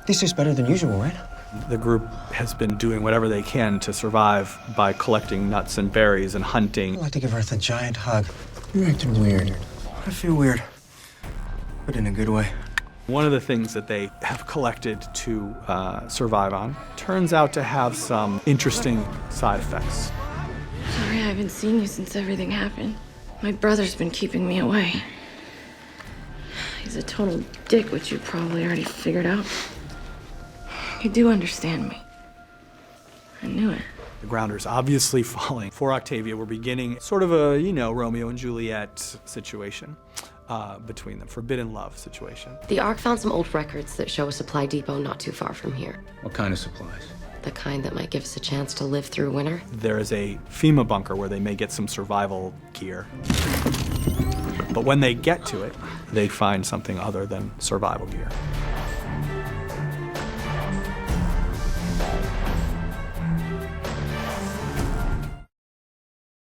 This is better than usual, right? The group has been doing whatever they can to survive by collecting nuts and berries and hunting. I'd like to give Earth a giant hug. You're acting weird. I feel weird, but in a good way. One of the things that they have collected to survive on turns out to have some interesting side effects. Sorry I haven't seen you since everything happened. My brother's been keeping me away. He's a total dick, which you probably already figured out. You do understand me. I knew it. The grounder's obviously falling for Octavia. We're beginning sort of a, Romeo and Juliet situation between them, forbidden love situation. The ARC found some old records that show a supply depot not too far from here. What kind of supplies? The kind that might give us a chance to live through winter. There is a FEMA bunker where they may get some survival gear. But when they get to it, they find something other than survival gear.